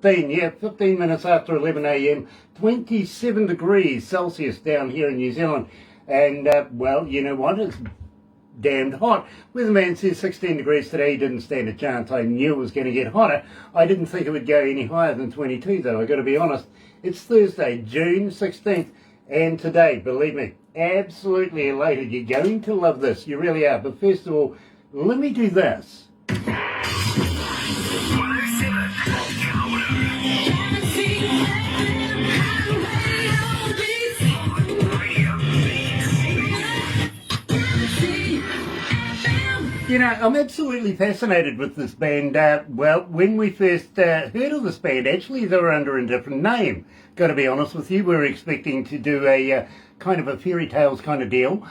15 minutes after 11 a.m, 27 degrees Celsius down here in New Zealand. And, well, you know what? It's damned hot. Weatherman says 16 degrees today. He didn't stand a chance. I knew it was going to get hotter. I didn't think it would go any higher than 22, though. I've got to be honest. It's Thursday, June 16th, and today, believe me, absolutely elated. You're going to love this. You really are. But first of all, let me do this. You know, I'm absolutely fascinated with this band. Well, when we first heard of this band, actually they were under a different name. Got to be honest with you, we were expecting to do a kind of a fairy tales kind of deal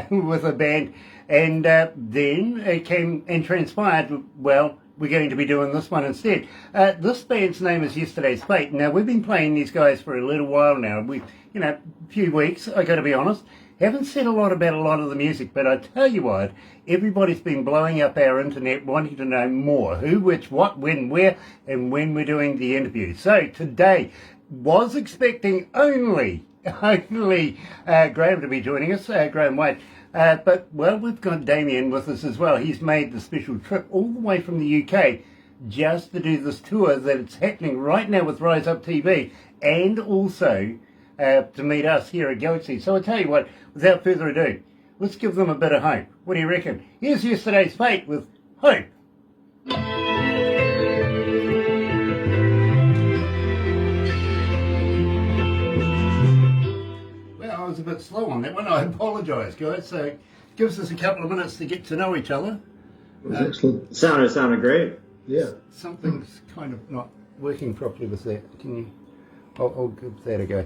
with a band. And then it came and transpired, well, we're going to be doing this one instead. This band's name is Yesterday's Fate. Now, we've been playing these guys for a little while now. A few weeks, I got to be honest. Haven't said a lot about a lot of the music, but I tell you what, everybody's been blowing up our internet wanting to know more. Who, which, what, when, where, and when we're doing the interview. So today, was expecting only Graham to be joining us, Graham White. But, well, we've got Damien with us as well. He's made the special trip all the way from the UK just to do this tour that's happening right now with Rise Up TV, and also to meet us here at Galaxy. So I tell you what, without further ado, let's give them a bit of hope. What do you reckon? Here's Yesterday's Fate with Hope. Well, I was a bit slow on that one. I apologise, guys. So it gives us a couple of minutes to get to know each other. Excellent. Sounded great. Yeah. Something's kind of not working properly with that. Can you... I'll give that a go.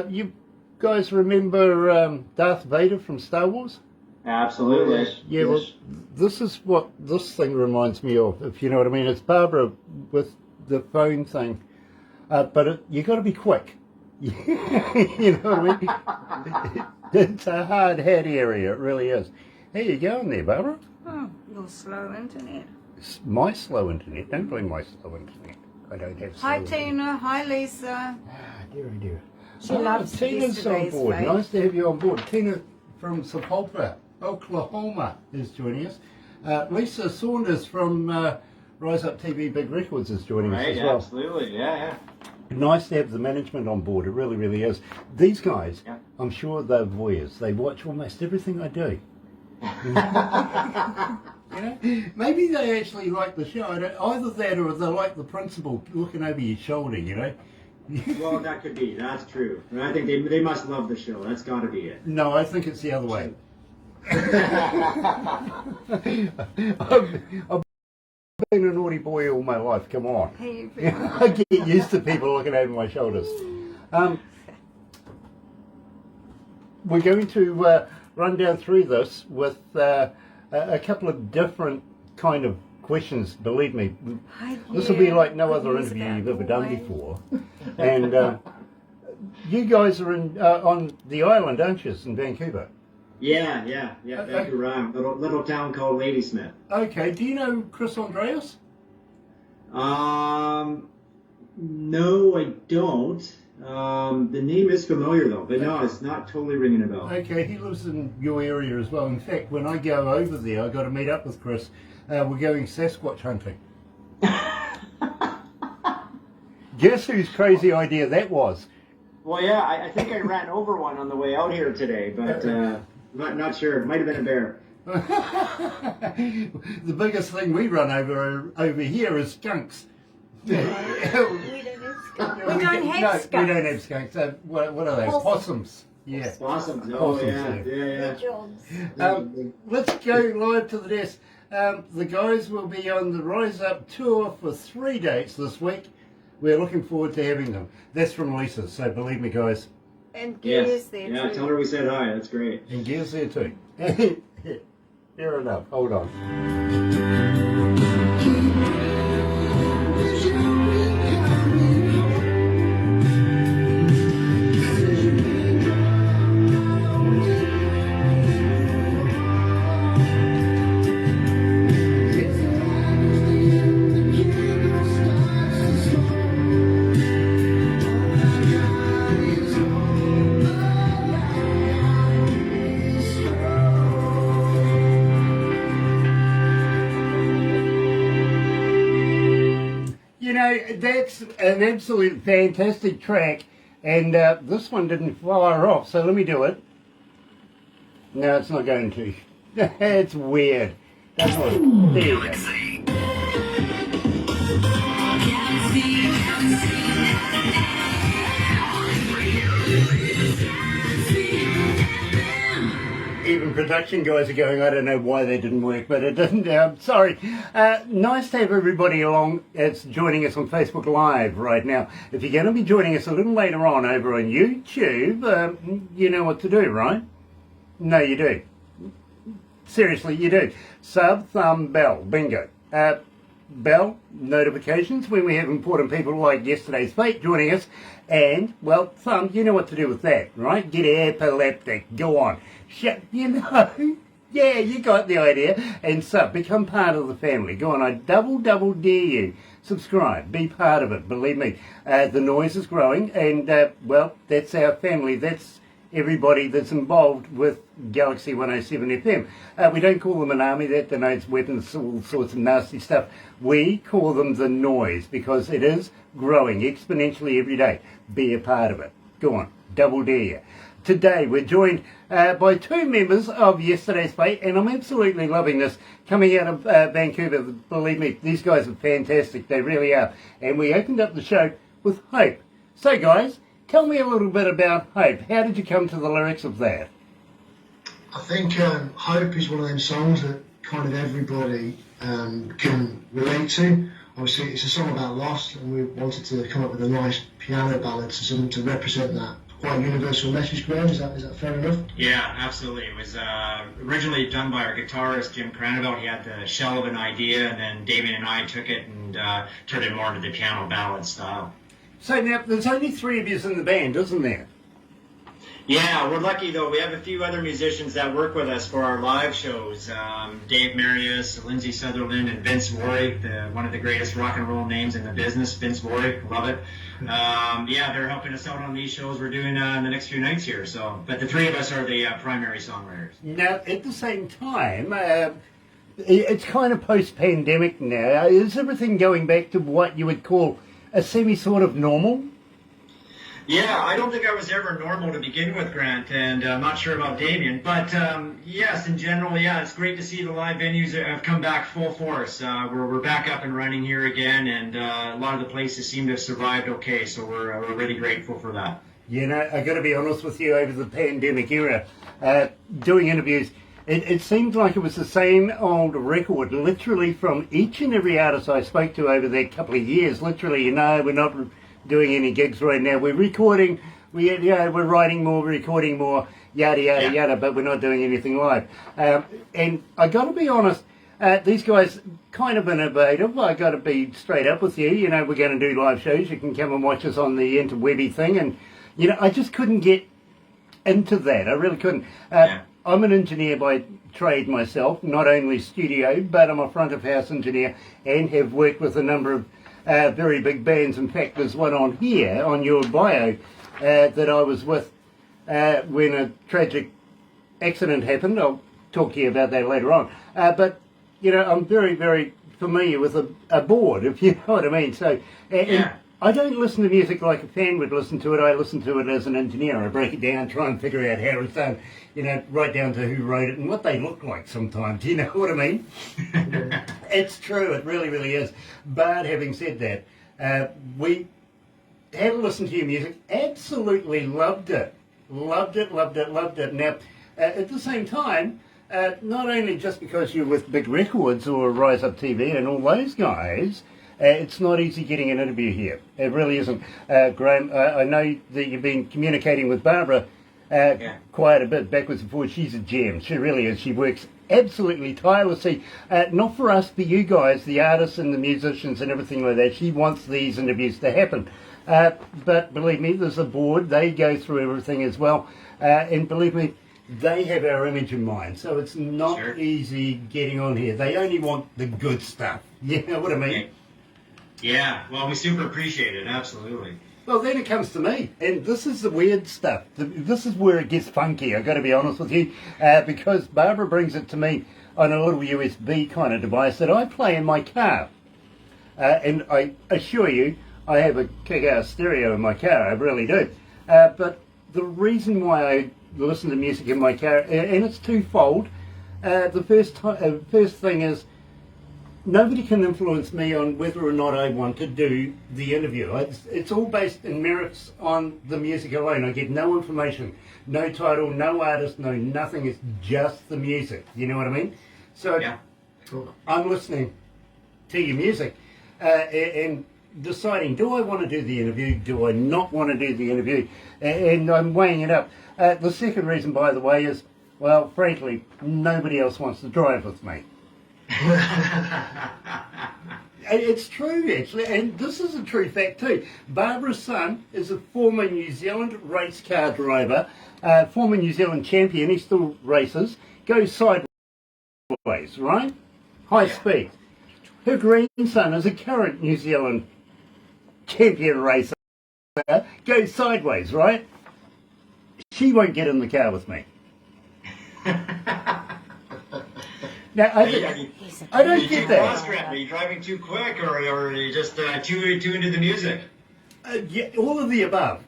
You guys remember Darth Vader from Star Wars? Absolutely. Yes. Yeah, yes. Well, this is what this thing reminds me of, if you know what I mean. It's Barbara with the phone thing. But you got to be quick. You know what I mean? It's a hard hat area, it really is. How you going there, Barbara? Oh, your slow internet. It's my slow internet. Don't blame my slow internet. I don't have Hi Tina, hi Lisa. Dear. She loves Tina's on board. Fate. Nice to have you on board. Tina from Sapulpa, Oklahoma is joining us. Lisa Saunders from Rise Up TV Big Records is joining us as well. Absolutely, yeah. Nice to have the management on board. It really, really is. These guys, I'm sure they're voyeurs. They watch almost everything I do. You know, maybe they actually like the show. Either that or they like the principal looking over your shoulder, you know. Well, that could be. That's true. And I think they must love the show. That's got to be it. No, I think it's the other way. I've been a naughty boy all my life. Come on. Hey, I get used to people looking over my shoulders. We're going to run down through this with a couple of different kind of questions. Believe me, this will be like no other interview you've ever done before. And you guys are on the island, aren't you, in Vancouver? Yeah. Vancouver, little town called Ladysmith. Okay. Do you know Chris Andreas? No, I don't. The name is familiar though, but no, it's not totally ringing a bell. Okay, he lives in your area as well. In fact, when I go over there, I got to meet up with Chris. We're going Sasquatch hunting. Guess whose crazy idea that was? Well, yeah, I think I ran over one on the way out here today, but not sure. It might have been a bear. The biggest thing we run over here is skunks. We don't have skunks. We don't have skunks. What are they? Possums. Yeah. Possums. Oh, Possums, yeah. Let's go live to the desk. The guys will be on the Rise Up tour for 3 dates this week. We're looking forward to having them. That's from Lisa, so believe me, guys. And Gear's there too. Yeah, tell her we said hi. That's great. And Gear's there too. Fair enough. Hold on. That's an absolute fantastic track, and this one didn't fire off, so let me do it. No, it's not going to. It's weird. That's what, there you go. Even production guys are going, I don't know why they didn't work, but it didn't. Sorry. Nice to have everybody along. It's joining us on Facebook Live right now. If you're going to be joining us a little later on over on YouTube, you know what to do, right? No, you do. Seriously, you do. Sub, thumb, bell. Bingo. Bell, notifications when we have important people like Yesterday's Fate joining us. And, well, thumb, you know what to do with that, right? Get epileptic. Go on. You know. Yeah, you got the idea. And sub, become part of the family. Go on, I double dare you. Subscribe. Be part of it. Believe me. The noise is growing. And, well, that's our family. That's everybody that's involved with Galaxy 107 FM. We don't call them an army that donates weapons, all sorts of nasty stuff. We call them the noise because it is growing exponentially every day. Be a part of it. Go on, double dare. Today we're joined by two members of Yesterday's Fate, and I'm absolutely loving this. Coming out of Vancouver, believe me, these guys are fantastic. They really are. And we opened up the show with Hope. So guys, tell me a little bit about Hope. How did you come to the lyrics of that? I think Hope is one of them songs that kind of everybody can relate to. Obviously, it's a song about loss, and we wanted to come up with a nice piano ballad to something to represent that. Quite a universal message, Graham. Is that fair enough? Yeah, absolutely. It was originally done by our guitarist, Jim Cranevelt. He had the shell of an idea, and then Damien and I took it and turned it more into the piano ballad style. So now, there's only three of you in the band, isn't there? Yeah, we're lucky though. We have a few other musicians that work with us for our live shows. Dave Marius, Lindsay Sutherland, and Vince Warwick, one of the greatest rock and roll names in the business. Vince Warwick, love it. Yeah, they're helping us out on these shows we're doing in the next few nights here. So, but the three of us are the primary songwriters. Now, at the same time, it's kind of post-pandemic now. Is everything going back to what you would call a semi-sort of normal? Yeah, I don't think I was ever normal to begin with, Grant, and I'm not sure about Damien. But yes, in general, yeah, it's great to see the live venues have come back full force. We're back up and running here again, and a lot of the places seem to have survived okay, so we're really grateful for that. You know, I got to be honest with you, over the pandemic era, doing interviews, it seemed like it was the same old record, literally from each and every artist I spoke to over that couple of years. Literally, you know, we're not doing any gigs right now. We're recording, we're writing more, recording more, yada, yada, yada, but we're not doing anything live. And I got to be honest, these guys kind of innovative. I got to be straight up with you. You know, we're going to do live shows. You can come and watch us on the interwebby thing. And, you know, I just couldn't get into that. I really couldn't. I'm an engineer by trade myself, not only studio, but I'm a front of house engineer and have worked with a number of very big bands. In fact, there's one on here, on your bio, that I was with when a tragic accident happened. I'll talk to you about that later on. But, you know, I'm very, very familiar with a board, if you know what I mean. So, and I don't listen to music like a fan would listen to it. I listen to it as an engineer. I break it down, try and figure out how it's done, you know, right down to who wrote it and what they look like sometimes. You know what I mean? It's true. It really, really is. But having said that, we had a listen to your music. Absolutely loved it. Loved it. Now, at the same time, not only just because you're with big records or Rise Up TV and all those guys, it's not easy getting an interview here. It really isn't. Graham, I know that you've been communicating with Barbara quite a bit, backwards and forwards. She's a gem. She really is. She works absolutely tirelessly. Not for us, for you guys, the artists and the musicians and everything like that. She wants these interviews to happen. But believe me, there's a board. They go through everything as well. And believe me, they have our image in mind. So it's not easy getting on here. They only want the good stuff. You know what I mean? Yeah, well, we super appreciate it, absolutely. Well, then it comes to me, and this is the weird stuff. This is where it gets funky, I've got to be honest with you, because Barbara brings it to me on a little USB kind of device that I play in my car. And I assure you, I have a kick-ass stereo in my car, I really do. But the reason why I listen to music in my car, and it's twofold. The first thing is, nobody can influence me on whether or not I want to do the interview. It's all based in merits on the music alone. I get no information, no title, no artist, no nothing. It's just the music. You know what I mean? So Yeah. I'm listening to your music and deciding, do I want to do the interview? Do I not want to do the interview? And I'm weighing it up. The second reason, by the way, is, well, frankly, nobody else wants to drive with me. It's true, actually, and this is a true fact too. Barbara's son is a former New Zealand race car driver, former New Zealand champion. He still races, goes sideways, right? High speed. Her grandson is a current New Zealand champion racer, goes sideways, right? She won't get in the car with me. Now, I don't get that. Are you driving too quick, or are you just too into the music? Yeah, all of the above.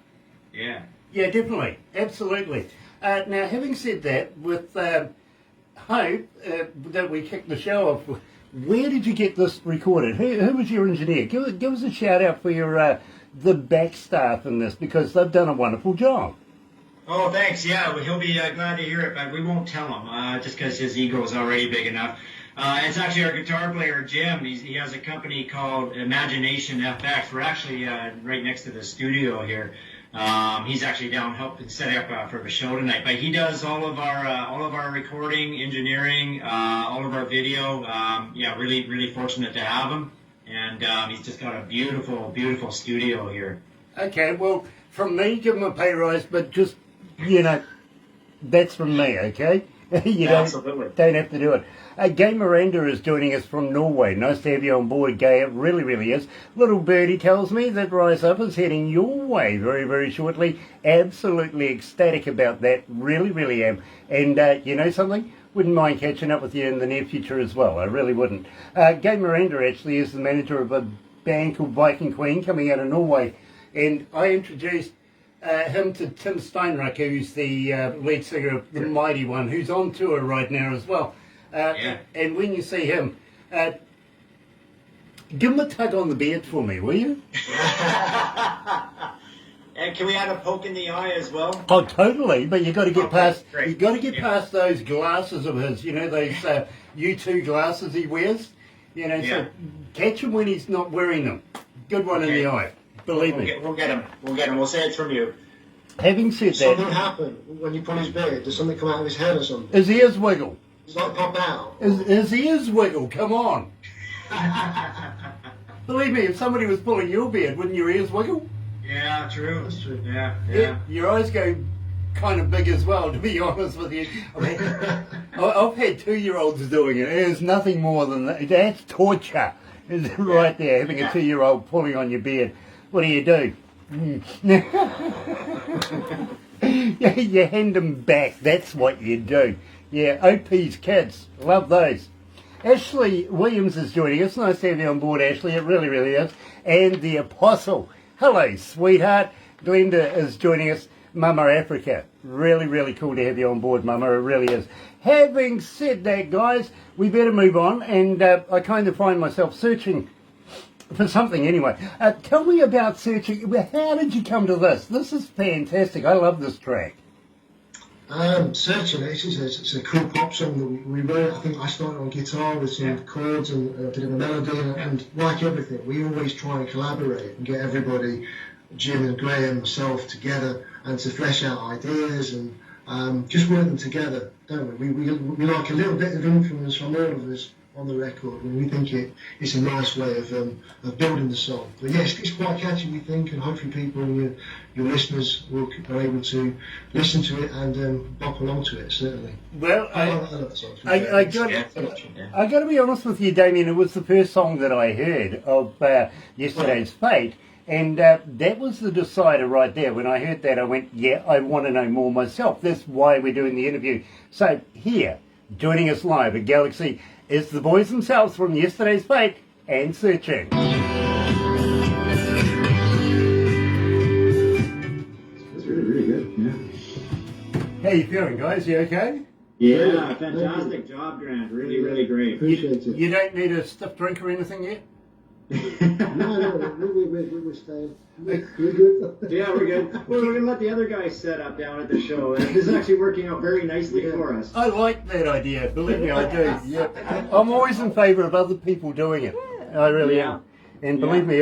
Yeah. Yeah, definitely. Absolutely. Now, having said that, with Hope, that we kicked the show off, where did you get this recorded? Who was your engineer? Give us a shout out for your the back staff in this, because they've done a wonderful job. Oh, thanks. Yeah, well, he'll be glad to hear it, but we won't tell him just because his ego is already big enough. It's actually our guitar player, Jim. He has a company called Imagination FX. We're actually right next to the studio here. He's actually down helping set up for the show tonight. But he does all of our recording, engineering, all of our video. Yeah, really fortunate to have him. And he's just got a beautiful, beautiful studio here. Okay, well, from me, give him a pay rise, but just, that's from me, okay? You Absolutely. don't have to do it. Gay Miranda is joining us from Norway. Nice to have you on board, Gay. It really, really is. Little birdie tells me that Rise Up is heading your way very, very shortly. Absolutely ecstatic about that. Really, really am. And you know something? Wouldn't mind catching up with you in the near future as well. I really wouldn't. Gay Miranda actually is the manager of a band called Viking Queen coming out of Norway. And I introduced him to Tim Steinruck, who's the lead singer of The Mighty One, who's on tour right now as well. And when you see him, give him a tug on the beard for me, will you? And can we add a poke in the eye as well? Oh, totally. But you got to get past. Great. You got to get past those glasses of his. You know those U2 glasses he wears. So catch him when he's not wearing them. Good one in the eye. Believe me. We'll get him. We'll say it's from you. Having said Something that, happen when you pull his beard. Does something come out of his head or something? his ears wiggle. Does that pop out? His ears wiggle. Come on. Believe me, if somebody was pulling your beard, wouldn't your ears wiggle? Yeah, true. That's true. Yeah. Your eyes go kind of big as well, to be honest with you. I mean, I've had 2-year-olds doing it. There's nothing more than that. That's torture. Is right there, having a 2-year-old pulling on your beard. What do? You hand them back. That's what you do. Yeah, OP's kids. Love those. Ashley Williams is joining us. Nice to have you on board, Ashley. It really, really is. And the Apostle. Hello, sweetheart. Glenda is joining us. Mama Africa. Really, really cool to have you on board, Mama. It really is. Having said that, guys, we better move on. And I kind of find myself searching for something anyway. Tell me about searching. How did you come to this? This is fantastic. I love this track. Searching, it's a cool pop song that we wrote. I think I started on guitar with some chords and a bit of a melody, and like everything, we always try and collaborate and get everybody, Jim and Graham, myself, together and to flesh out ideas and just work them together, don't we? We like a little bit of influence from all of us on the record, and we think it's a nice way of building the song. But yes, it's quite catchy, we think, and hopefully people, your listeners, are able to listen to it and bop along to it, certainly. Well, I love the song. I got to be honest with you, Damien. It was the first song that I heard of Yesterday's Fate, and that was the decider right there. When I heard that, I went, yeah, I want to know more myself. That's why we're doing the interview. So here, joining us live at Galaxy, is the boys themselves from Yesterday's Fate and Searching. you feeling, guys? You okay? Yeah, fantastic job, Grant. Really, really great. Appreciate it. You don't need a stiff drink or anything yet? No, we're staying. We're good. Yeah, we're good. Well, we're going to let the other guys set up down at the show. And this is actually working out very nicely for us. I like that idea. Believe me, I do. Yeah. I'm always in favour of other people doing it. I really am. And believe me,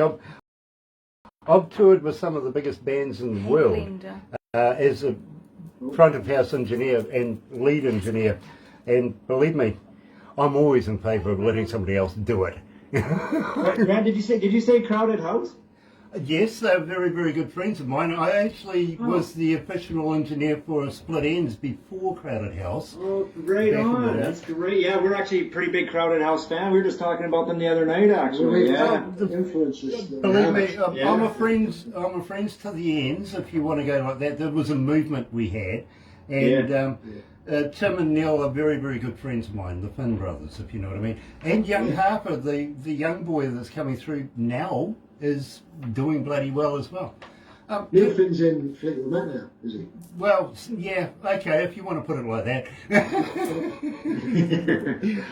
I've toured with some of the biggest bands in the world Linda. as a front of house engineer and lead engineer. And believe me, I'm always in favour of letting somebody else do it. Grant, did you say Crowded House? Yes, they're very, very good friends of mine. I actually was the official engineer for Split Ends before Crowded House. Oh, right Back in the on. day. That's great. Yeah, we're actually a pretty big Crowded House fan. We were just talking about them the other night, actually. Yeah. Influences. Believe me, Yeah. I'm a friends to the ends. If you want to go like that, there was a movement we had, and Tim and Neil are very, very good friends of mine, the Finn brothers, if you know what I mean. And young Harper, the young boy that's coming through now, is doing bloody well as well. Neil Finn's in Fleetwood Mac now, is he? Well, yeah, okay, if you want to put it like that.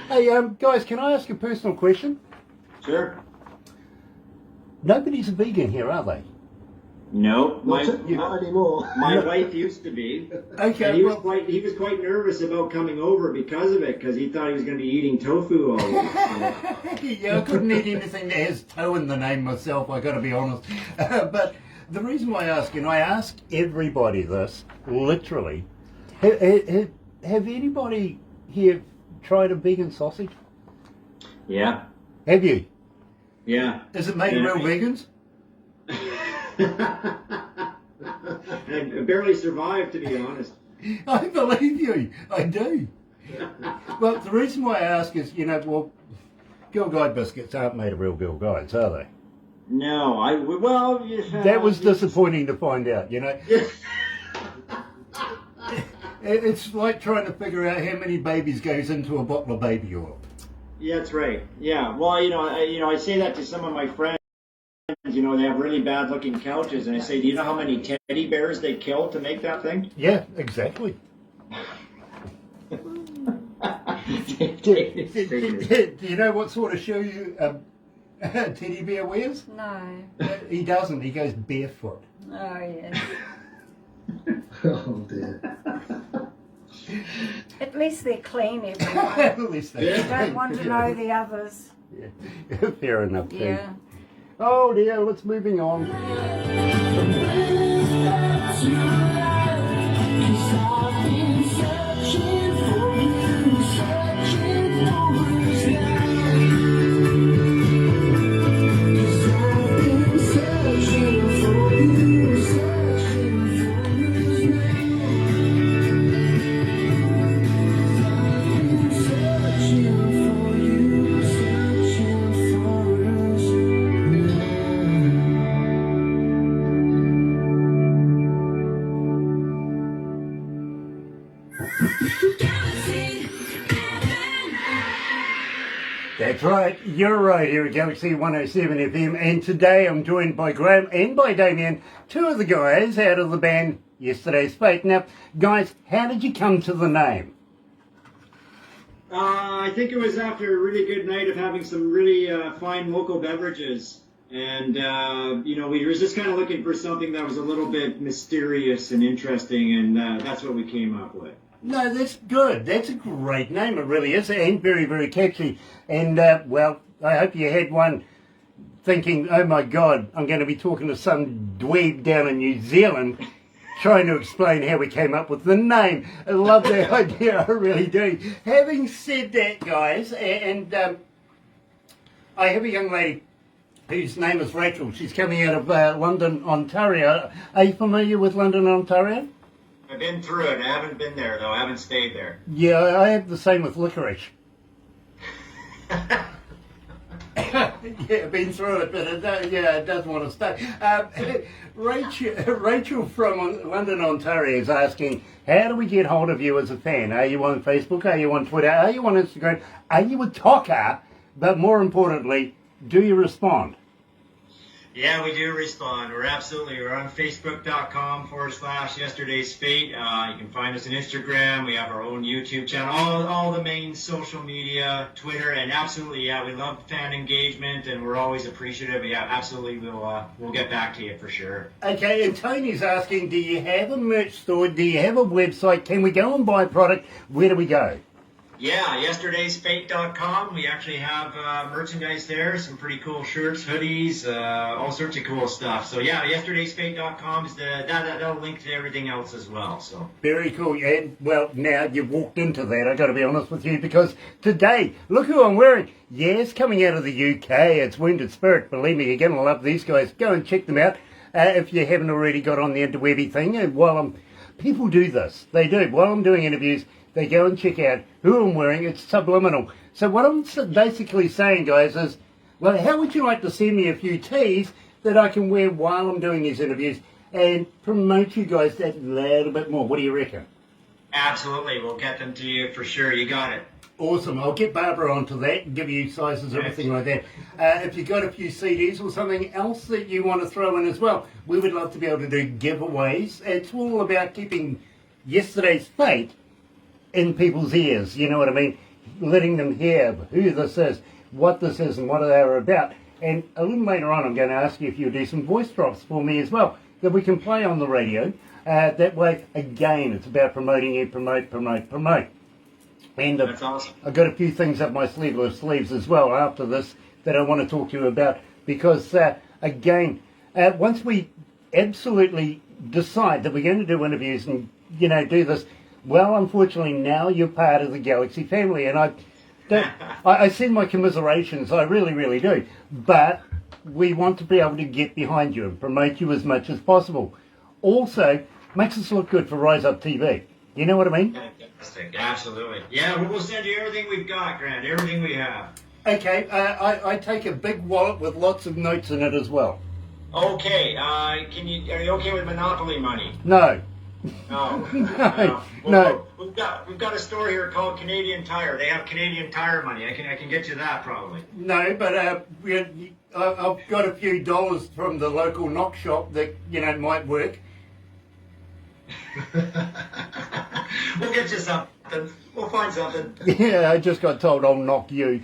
Hey, guys, can I ask a personal question? Sure. Nobody's a vegan here, are they? No, Not anymore. my wife used to be. Okay, And he was well, quite nervous about coming over because of it, because he thought he was going to be eating tofu all week. yeah, I couldn't eat anything that has toe in the name myself, I got to be honest. But the reason why I ask, and I ask everybody this, literally, have anybody here tried a vegan sausage? Yeah, Have you? yeah. Is it made of real vegans? I barely survived, to be honest. I believe you, I do. Well, the reason why I ask is, well, Girl Guide biscuits aren't made of real Girl Guides, are they? No, That was disappointing to find out, It's like trying to figure out how many babies goes into a bottle of baby oil. Yeah, that's right. Yeah, well, I say that to some of my friends. They have really bad-looking couches, and I say, do you know how many teddy bears they killed to make that thing? Yeah, exactly. Do you know what sort of shoe a teddy bear wears? No. He doesn't. He goes barefoot. Oh, yes. Oh dear. At least they're clean, everyone. At least they You don't want to know the others. Yeah. Fair enough. Too. Yeah. Oh dear, let's moving on. That's right, you're right here at Galaxy 107 FM, and today I'm joined by Graham and by Damien, two of the guys out of the band Yesterday's Fate. Now, guys, how did you come to the name? I think it was after a really good night of having some really fine local beverages. And, we were just kind of looking for something that was a little bit mysterious and interesting, and that's what we came up with. No, that's good. That's a great name. It really is, and very, very catchy. And, well, I hope you had one thinking, oh my God, I'm going to be talking to some dweeb down in New Zealand trying to explain how we came up with the name. I love that idea, I really do. Having said that, guys, and I have a young lady whose name is Rachel. She's coming out of London, Ontario. Are you familiar with London, Ontario? I've been through it. I haven't been there, though. I haven't stayed there. Yeah, I have the same with licorice. Yeah, I've been through it, but it does want to stay. Rachel from London, Ontario is asking, how do we get hold of you as a fan? Are you on Facebook? Are you on Twitter? Are you on Instagram? Are you a talker? But more importantly, do you respond? Yeah, we do respond. We're on Facebook.com/Yesterday's Fate. You can find us on Instagram. We have our own YouTube channel, all the main social media, Twitter, and absolutely, yeah, we love fan engagement, and we're always appreciative. Yeah, absolutely, we'll get back to you for sure. Okay, and Tony's asking, do you have a merch store? Do you have a website? Can we go and buy product? Where do we go? Yeah, yesterdaysfate.com. We actually have merchandise there, some pretty cool shirts, hoodies, all sorts of cool stuff. So yeah, yesterdaysfate.com is that'll link to everything else as well. So Very cool. And well, now you've walked into that, I've got to be honest with you, because today, look who I'm wearing. Yes, coming out of the UK, it's Wounded Spirit. Believe me, you're going to love these guys. Go and check them out if you haven't already got on the interwebby thing. And people do this. They do. While I'm doing interviews, they go and check out who I'm wearing. It's subliminal. So what I'm basically saying, guys, is, well, how would you like to send me a few tees that I can wear while I'm doing these interviews and promote you guys that little bit more? What do you reckon? absolutely, we'll get them to you for sure. You got it. Awesome. I'll get Barbara onto that and give you sizes, everything like that. If you've got a few CDs or something else that you want to throw in as well, we would love to be able to do giveaways. It's all about keeping Yesterday's Fate in people's ears, you know what I mean? Letting them hear who this is, what this is, and what they are about. And a little later on, I'm going to ask you if you'll do some voice drops for me as well, that we can play on the radio. That way, again, it's about promoting you, promote. And That's awesome. I've got a few things up my sleeves as well after this that I want to talk to you about, because, again, once we absolutely decide that we're going to do interviews and, do this, well, unfortunately, now you're part of the Galaxy family, and I send my commiserations, I really, really do. But we want to be able to get behind you and promote you as much as possible. Also, makes us look good for Rise Up TV. You know what I mean? Fantastic. Absolutely. Yeah, we'll send you everything we've got, Grant, everything we have. Okay, I take a big wallet with lots of notes in it as well. Okay, are you okay with Monopoly money? No. No. No. We've got a store here called Canadian Tire. They have Canadian Tire money. I can get you that probably. No, but I've got a few dollars from the local knock shop that, might work. We'll get you something. We'll find something. Yeah, I just got told I'll knock you.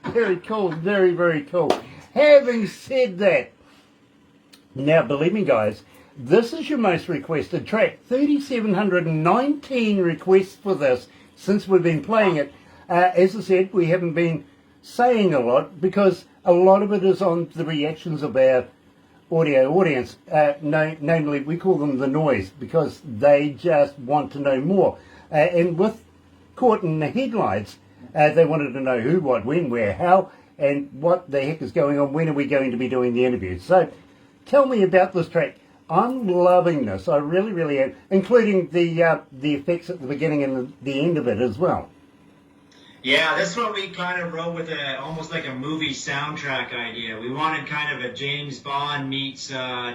Very cool, very, very cool. Having said that, now believe me guys, this is your most requested track. 3,719 requests for this since we've been playing it. As I said, we haven't been saying a lot because a lot of it is on the reactions of our audio audience. Namely, we call them the noise because they just want to know more. And with Caught in the Headlights, they wanted to know who, what, when, where, how, and what the heck is going on. When are we going to be doing the interviews? So tell me about this track. I'm loving this. I really, really am, including the effects at the beginning and the end of it as well. Yeah, this one we kind of wrote with almost like a movie soundtrack idea. We wanted kind of a James Bond meets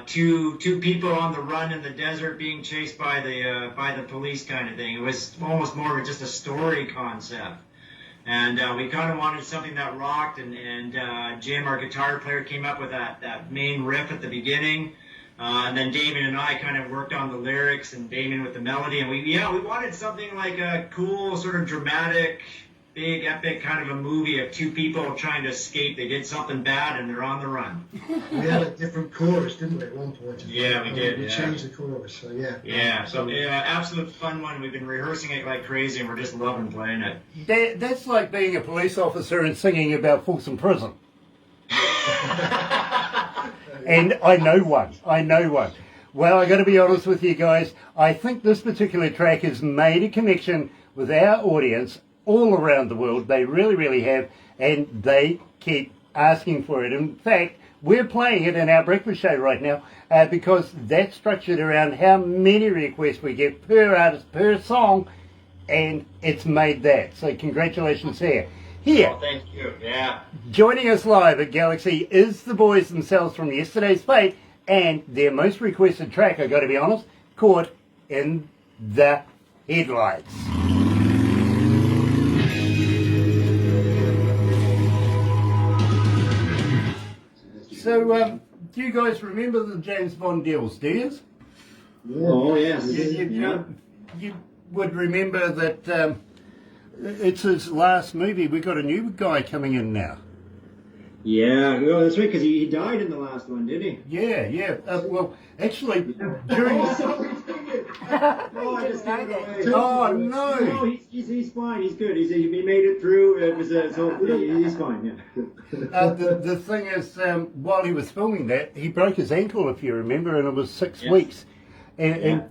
two people on the run in the desert being chased by the police kind of thing. It was almost more of just a story concept. And we kind of wanted something that rocked, and Jim, our guitar player, came up with that main riff at the beginning. And then Damien and I kind of worked on the lyrics, and Damien with the melody. And we wanted something like a cool, sort of dramatic, big, epic kind of a movie of two people trying to escape. They did something bad, and they're on the run. We had a different chorus, didn't we, at one point? Yeah, we did. We changed the chorus, so yeah. Yeah, so absolute fun one. We've been rehearsing it like crazy, and we're just loving playing it. That's like being a police officer and singing about Folsom Prison. And I know one. Well, I got to be honest with you guys. I think this particular track has made a connection with our audience all around the world. They really, really have, and they keep asking for it. In fact, we're playing it in our breakfast show right now because that's structured around how many requests we get per artist, per song, and it's made that. So congratulations here. Here. Oh, thank you. Yeah. Joining us live at Galaxy is the boys themselves from Yesterday's Fate, and their most requested track, I got to be honest, Caught in the Headlights. So, do you guys remember the James Bond deals, do you? Oh, yes. You would remember that it's his last movie. We've got a new guy coming in now. Yeah, well, that's right, because he died in the last one, did he? Yeah. Well, actually, during... Oh, sorry. Oh, I just Didn't know gave it that. away. Oh, no. No, he's fine. He's good. He made it through. It was so he's fine. Yeah. The thing is, while he was filming that, he broke his ankle, if you remember, and it was 6 Yes. weeks. And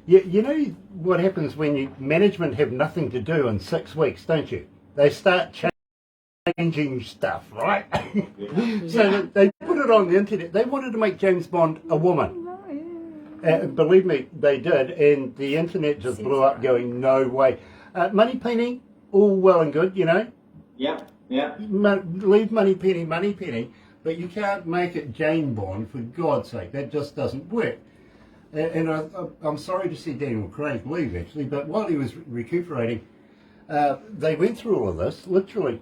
you know what happens when management have nothing to do in 6 weeks, don't you? They start changing stuff, right? So they put it on the internet. They wanted to make James Bond a woman. Believe me, they did, and the internet just blew up going, no way. Moneypenny, all well and good, you know. Yep. Leave Moneypenny, but you can't make it Jane Bond, for God's sake. That just doesn't work. And I'm sorry to see Daniel Craig leave, actually, but while he was recuperating, they went through all of this, literally.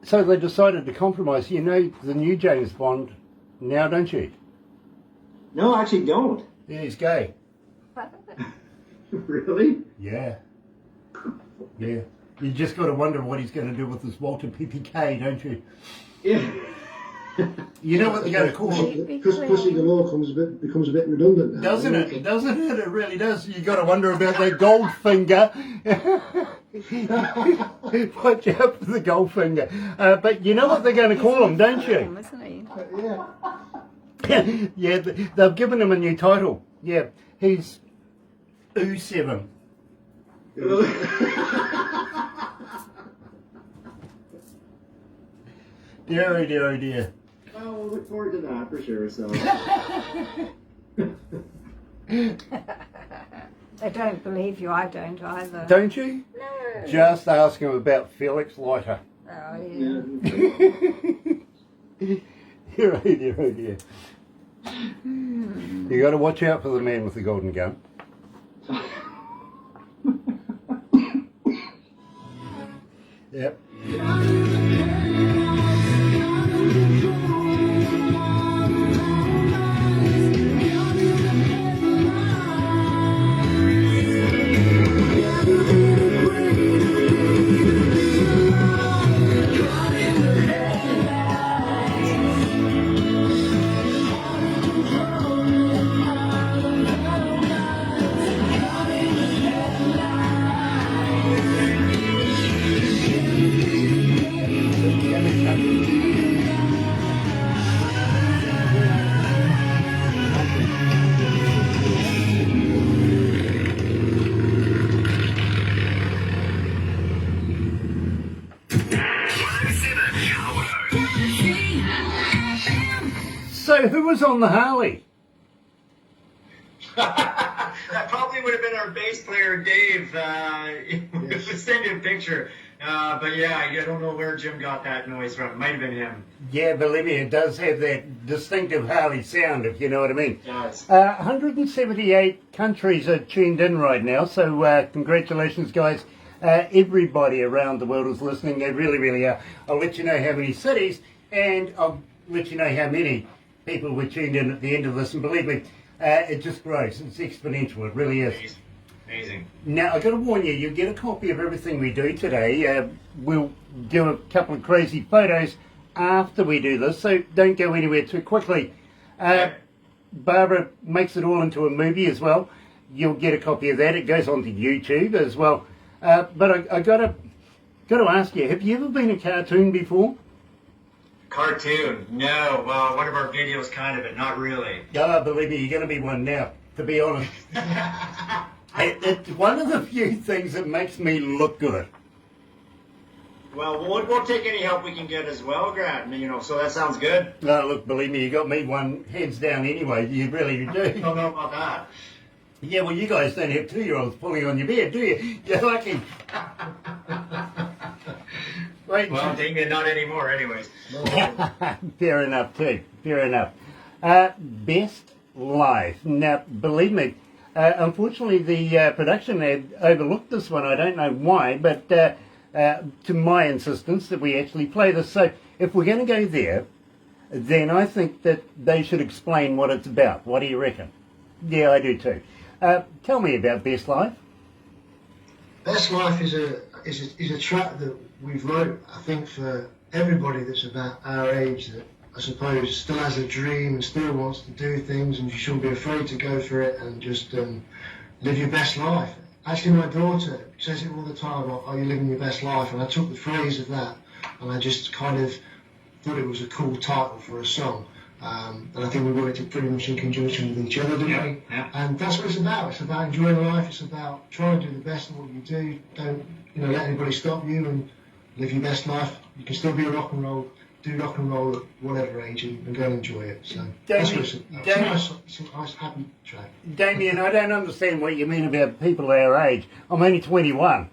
So they decided to compromise. You know the new James Bond now, don't you? No, I actually don't. Yeah, he's gay. Really? Yeah. You just got to wonder what he's going to do with this Walter PPK, don't you? Yeah. You know what they're going to call him? Because Pussy Galore becomes a bit redundant now. Doesn't it? Doesn't it? It really does. You got to wonder about that Goldfinger. Watch out for the Goldfinger. But you know what they're going to call him, don't you? Isn't he? Yeah. Yeah, they've given him a new title. Yeah, he's U7. Dear, oh dear, oh dear. Oh, we'll look forward to that for sure. So. They don't believe you. I don't either. Don't you? No. Just ask him about Felix Leiter. Oh, Yeah. Dear, oh dear, oh dear. You got to watch out for the man with the golden gun. Yep. So who was on the Harley? That probably would have been our bass player, Dave. Send you a picture. But yeah, I don't know where Jim got that noise from. It might have been him. Yeah, believe me, it does have that distinctive Harley sound, if you know what I mean. It does. 178 countries are tuned in right now, so congratulations, guys. Everybody around the world is listening. They really, really are. I'll let you know how many cities, and I'll let you know how many people were tuned in at the end of this. And believe me, it just grows. It's exponential. It really is. Amazing. Now, I've got to warn you, you'll get a copy of everything we do today. We'll do a couple of crazy photos after we do this, so don't go anywhere too quickly. Barbara makes it all into a movie as well. You'll get a copy of that. It goes onto YouTube as well. But I got to ask you, have you ever been a cartoon before? Cartoon? No. Well, one of our videos kind of, but not really. Oh, believe me, you're going to be one now, to be honest. It's one of the few things that makes me look good. Well, we'll take any help we can get as well, Grant. So that sounds good. No, look, believe me, you got me one hands down anyway. You really do. I don't know about that. Yeah, well, you guys don't have 2-year-olds pulling on your bed, do you? You're lucky. Wait. Well, Damien, not anymore, anyways. Fair enough, too. Fair enough. Best live. Now, believe me, unfortunately, the production had overlooked this one. I don't know why, but to my insistence that we actually play this. So if we're going to go there, then I think that they should explain what it's about. What do you reckon? Yeah, I do too. Tell me about Best Life. Best Life is a track that we've wrote, I think, for everybody that's about our age that I suppose still has a dream and still wants to do things, and you shouldn't be afraid to go for it and just live your best life. Actually, my daughter says it all the time, are you living your best life? And I took the phrase of that and I just kind of thought it was a cool title for a song. And I think we worked it pretty much in conjunction with each other, didn't we? Yeah. And that's what it's about. It's about enjoying life. It's about trying to do the best of what you do. Don't let anybody stop you, and live your best life. You can still be a rock and roll, do rock and roll at whatever age, and go and enjoy it. So that's what it's about. It's a nice, happy track. Damien, I don't understand what you mean about people our age. I'm only 21.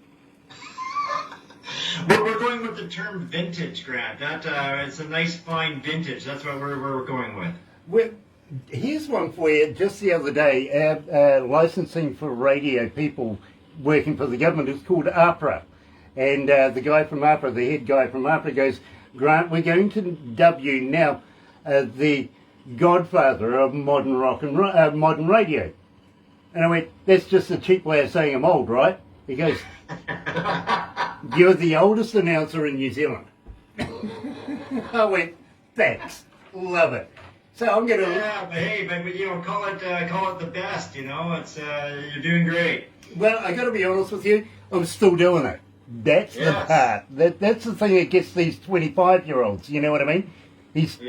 But we're going with the term vintage, Grant. That it's a nice, fine vintage. That's what we're going with. Well, here's one for you. Just the other day, our licensing for radio people working for the government is called APRA. And the guy from APRA, the head guy from APRA goes, Grant, we're going to dub you now the godfather of modern rock and modern radio. And I went, that's just a cheap way of saying I'm old, right? He goes, you're the oldest announcer in New Zealand. I went, thanks, love it. So I'm going to... Yeah, but hey, call it the best, it's, you're doing great. Well, I got to be honest with you, I'm still doing it. That's the part. That's the thing that gets these 25-year-olds, you know what I mean? He's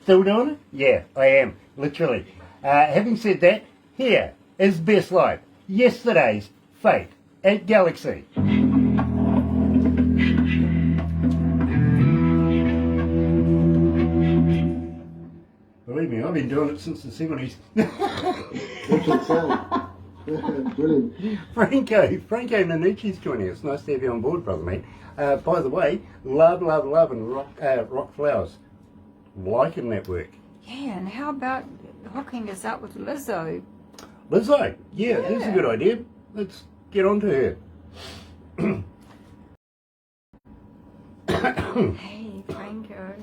still doing it? Yeah, I am, literally. Having said that, here is Best Life, yesterday's fate at Galaxy. Believe me, I've been doing it since the 70s. Brilliant. Franco Nanucci's joining us. Nice to have you on board, brother, mate. By the way, love, and rock flowers. Liking that work. Yeah, and how about hooking us up with Lizzo? Lizzo, yeah, that's a good idea. Let's get on to her. Hey, Franco.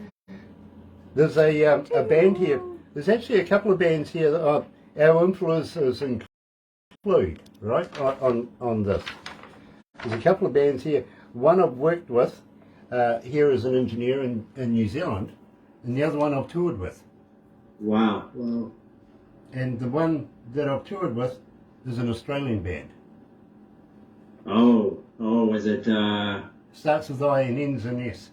There's a band here. There's actually a couple of bands here that our influences include, right, on this. There's a couple of bands here. One I've worked with here as an engineer in New Zealand, and the other one I've toured with. Wow. And the one that I've toured with is an Australian band. Oh, is it Starts with I and ends in S.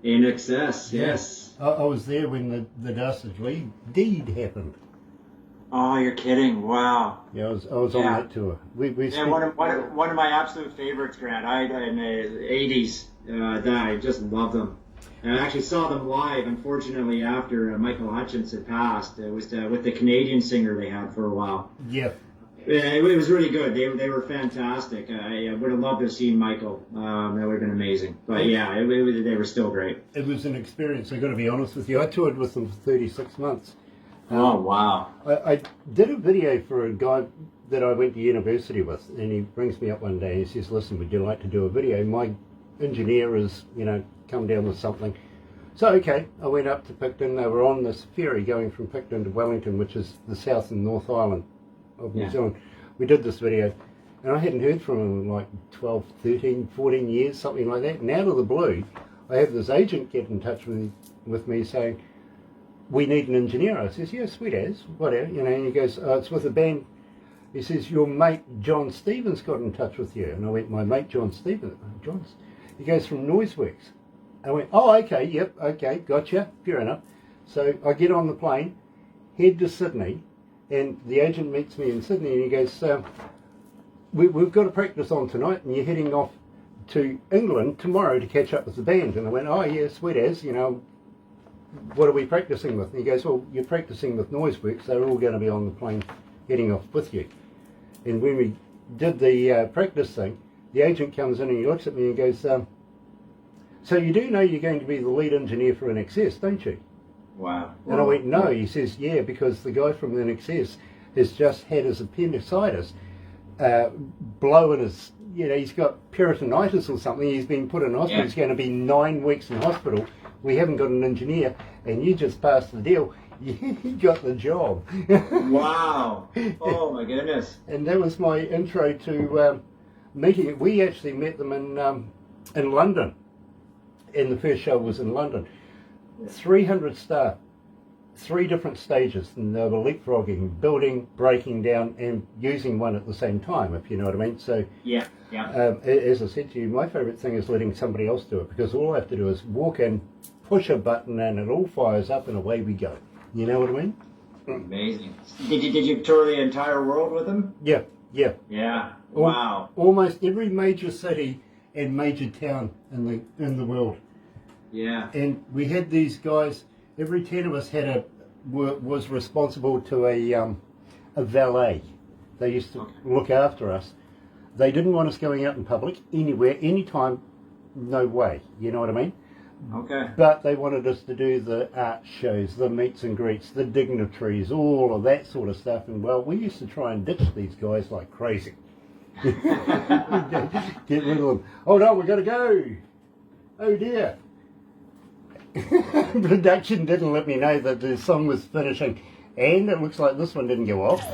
In Excess? Yes. I was there when the Dastardly deed happened. Oh, you're kidding! Wow. Yeah, I was on that tour. We Yeah, one of my absolute favorites, Grant. In the '80s, I just loved them. And I actually saw them live. Unfortunately, after Michael Hutchence had passed, it was with the Canadian singer they had for a while. Yeah. It was really good. They were fantastic. I would have loved to have seen Michael. That would have been amazing. But yeah, they were still great. It was an experience. I got to be honest with you. I toured with them for 36 months. Oh wow! I did a video for a guy that I went to university with, and he brings me up one day and he says, "Listen, would you like to do a video? My engineer has, come down with something." So okay, I went up to Picton. They were on this ferry going from Picton to Wellington, which is the South and North Island of New Zealand. We did this video, and I hadn't heard from him in like 12, 13, 14 years, something like that. And out of the blue, I have this agent get in touch with me saying, "We need an engineer." I says, "Yeah, sweet as, whatever." And he goes, "It's with a band." He says, "Your mate John Stevens got in touch with you." And I went, "My mate John Stevens?" He goes, "From Noiseworks." I went, "Oh, okay, yep, okay, gotcha, fair enough." So I get on the plane, head to Sydney, and the agent meets me in Sydney, and he goes, we've got a practice on tonight, and you're heading off to England tomorrow to catch up with the band." And I went, "Oh, yeah, sweet as, what are we practicing with?" And he goes, "Well, you're practicing with Noiseworks. They're all going to be on the plane heading off with you." And when we did the practice thing, the agent comes in and he looks at me and goes, "So you do know you're going to be the lead engineer for NXS, don't you?" Wow. And I went, "No." He says, "Yeah, because the guy from NXS has just had his appendicitis blow in his, he's got peritonitis or something. He's been put in hospital. He's going to be 9 weeks in hospital we haven't got an engineer, and you just passed the deal. You got the job. Wow. Oh my goodness. And that was my intro to meeting. We actually met them in London, and the first show was in London. 300 staff, 3 different stages, and they were leapfrogging, building, breaking down, and using one at the same time, if you know what I mean. So, Yeah. as I said to you, my favourite thing is letting somebody else do it, because all I have to do is walk in, push a button, and it all fires up, and away we go. You know what I mean? Amazing. Did you tour the entire world with them? Yeah. Yeah. Wow. Almost every major city and major town in the world. Yeah. And we had these guys. Every 10 of us was responsible to a valet. They used to look after us. They didn't want us going out in public anywhere, anytime. No way. You know what I mean? Okay. But they wanted us to do the art shows, the meets and greets, the dignitaries, all of that sort of stuff. And well, we used to try and ditch these guys like crazy. Get rid of them. Hold on, we got to go. Oh dear. Production didn't let me know that the song was finishing, and it looks like this one didn't go off.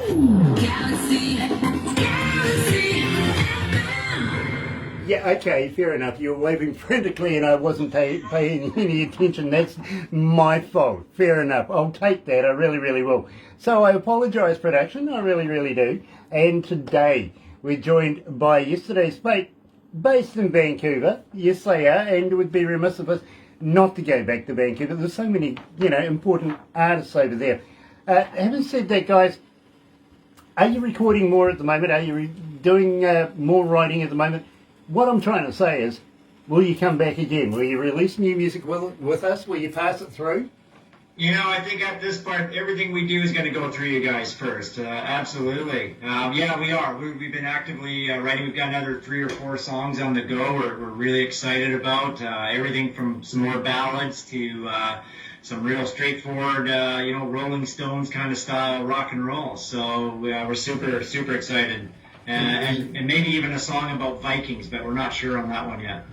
Yeah, okay, fair enough. You were waving frantically and I wasn't paying any attention. That's my fault. Fair enough. I'll take that. I really, really will. So I apologise, production. I really, really do. And today we're joined by yesterday's fate, based in Vancouver. Yes, they are. And it would be remiss of us not to go back to Vancouver. There's so many, important artists over there. Having said that, guys, are you recording more at the moment? Are you doing more writing at the moment? What I'm trying to say is, will you come back again? Will you release new music with us? Will you pass it through? I think at this part, everything we do is going to go through you guys first. Absolutely. Yeah, we are. We've been actively writing. We've got another 3 or 4 songs on the go. We're really excited about everything from some more ballads to some real straightforward, Rolling Stones kind of style rock and roll. So we're super, super excited. And maybe even a song about Vikings, but we're not sure on that one yet.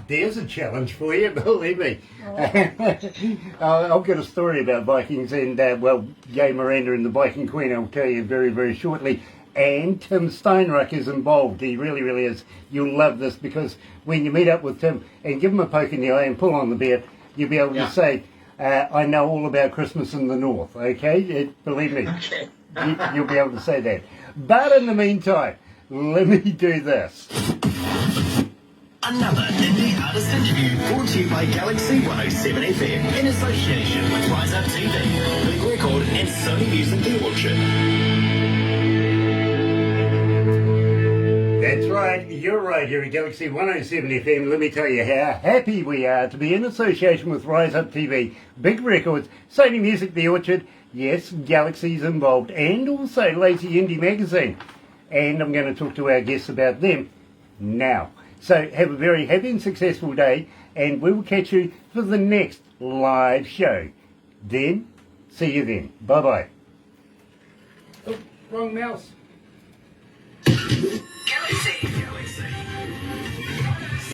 There's a challenge for you, believe me. I've got a story about Vikings, and Gay Miranda and the Viking Queen, I'll tell you very, very shortly. And Tim Steinruck is involved. He really, really is. You'll love this, because when you meet up with Tim and give him a poke in the eye and pull on the beard, you'll be able to say, I know all about Christmas in the North, okay? Believe me, Okay. you'll be able to say that. But in the meantime, let me do this. Another indie artist interview brought to you by Galaxy107fm in association with Rise Up TV, Big Record and Sony Music The Orchard. That's right, you're right here at Galaxy 107 FM. Let me tell you how happy we are to be in association with Rise Up TV, Big Records, Sony Music The Orchard, yes, Galaxy's involved, and also Lazy Indie Magazine. And I'm going to talk to our guests about them now. So have a very happy and successful day, and we will catch you for the next live show. Then, see you then. Bye-bye. Oh, wrong mouse. Galaxy